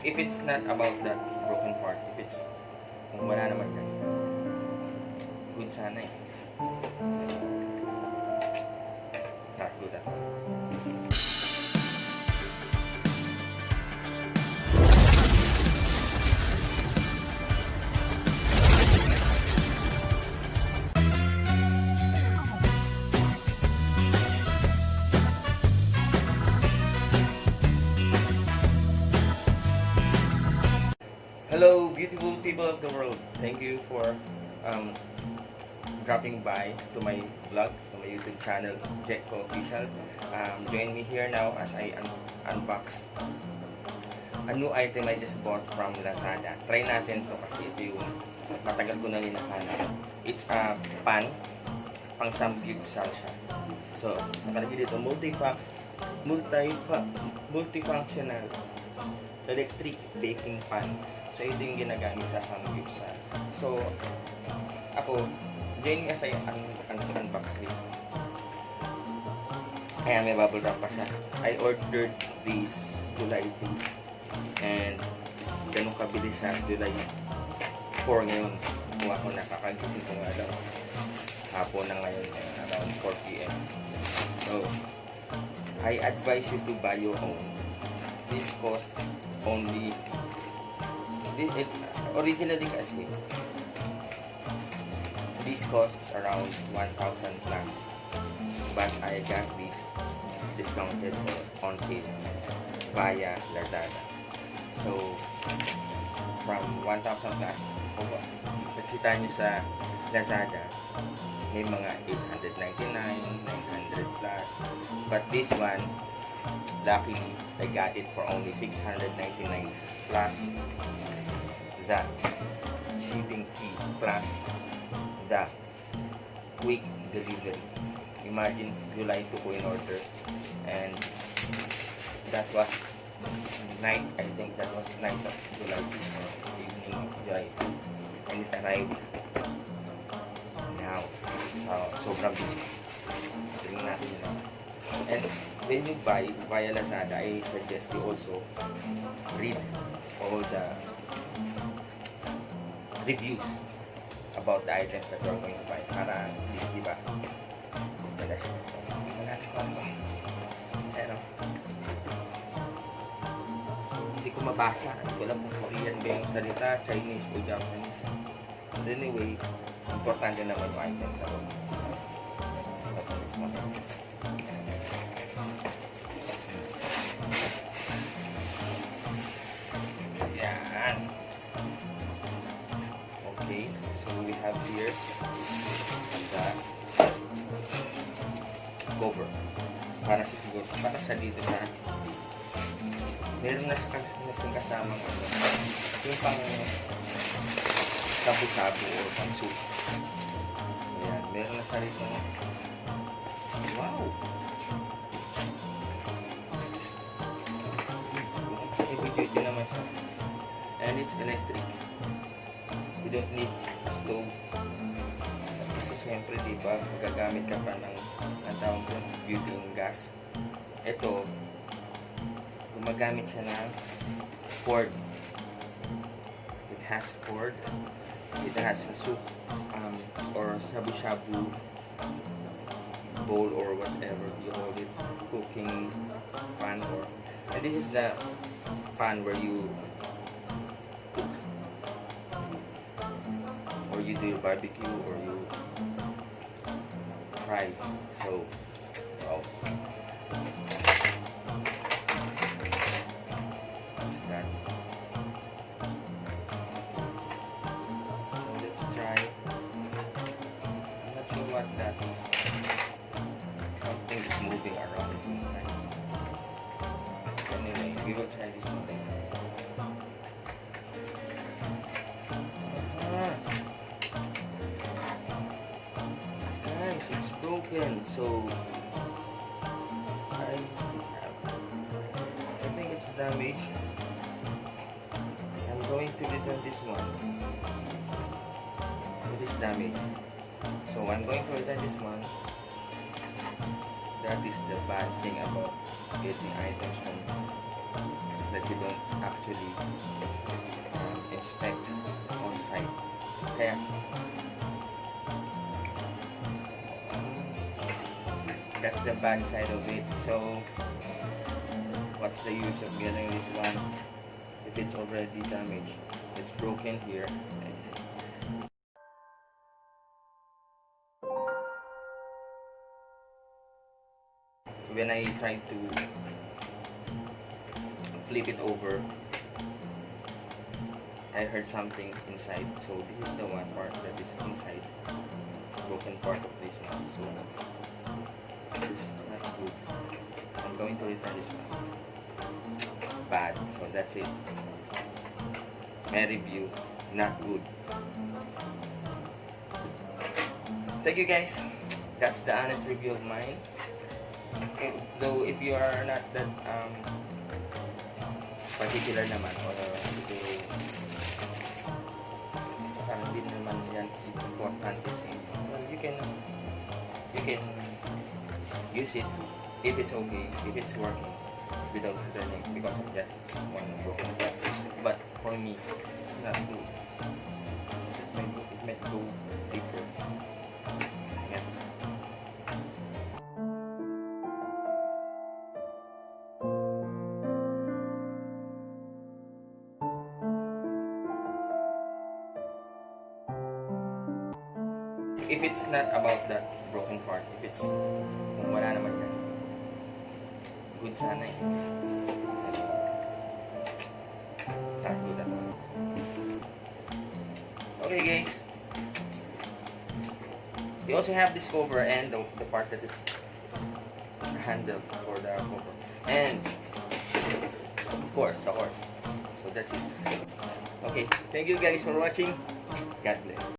if it's not about that broken part, if it's, kung wala naman yan, good sana eh. Not good at all. Hello, beautiful people of the world. Thank you for dropping by to my vlog, to my YouTube channel, Jekko Official. Join me here now as I unbox a new item I just bought from Lazada. Try natin to kasi ito yung matagal ko na rin nakahanap. It's a pan, pang Samgyupsal siya. So, nakalagay dito, multifunctional electric baking pan. So, ito yung ginagamit sa Samgyupsal. So, ako, join me as I unbox this. Ayan, may bubble wrap pa siya. I ordered this July 2. And, ganun kabili siya. July 4 ngayon. Kung ako nakakagising ko nga lang. Hapon na ngayon, around 4 p.m. So, I advise you to buy your own. This costs only originally kasi this costs around 1,000 plus, but I got this discounted or on sale via Lazada. So from 1,000 plus, nakita nyo sa Lazada may mga 899, 900 plus, but this one luckily I got it for only 699 plus the shipping fee plus the quick delivery. Imagine, July 2 ko in order and that was night, I think that was night of July 2 or evening of July 2 and it arrived now. Sobrang bilis. Tingnan natin yun. And when you buy via Lazada, I suggest you also read all the reviews about the items that you're going to buy para di ba maganda siya. Tingnan natin kung ano. Pero so, hindi ko mabasa. Hindi ko alam kung Korean ba yung salita, Chinese o Japanese. But anyway, importante naman yung items sa loob. Okay, so we have here the cover. Para sa siguro, para sa dito na meron na siya kasamang yung pang sabu-sabu o pang soup. Ayan, meron na siya rito. Wow! Heavy duty naman siya. And it's electric. You don't need stove. Kasi syempre, di ba, magagamit ka pa ng tawag doon, building gas. Ito, gumagamit siya ng cord. It has cord. It has a soup or shabu-shabu bowl or whatever you call it, cooking pan or. And this is the pan where you cook. Or you do your barbecue or you fry. So, wow. What's that? So let's try. I'm not sure what that is. Something is moving around inside. Anyway, we will try this one later. It's broken, so I think it's damaged. I'm going to return this one. It is damaged, so I'm going to return this one. That is the bad thing about getting items from that you don't actually inspect on site. Kaya that's the bad side of it. So what's the use of getting this one if it's already damaged? It's broken here. When I try to flip it over, I heard something inside. So this is the one part that is inside, broken part of this one. So this is not good. I'm going to return this one. Bad. So that's it. My review, not good. Thank you guys. That's the honest review of mine. Though if you are not that particular naman, or parang din naman yan important is well, you can use it if it's okay, if it's working without returning because of just one broken part. But for me, it's not good. It might go deeper. Yeah. If it's not about that broken part, if it's kung wala naman yan, good sana eh. Not good at all. Okay guys, we also have this cover and the part that is the handle for the cover, and of course the horse. So that's it. Okay, thank you guys for watching. God bless.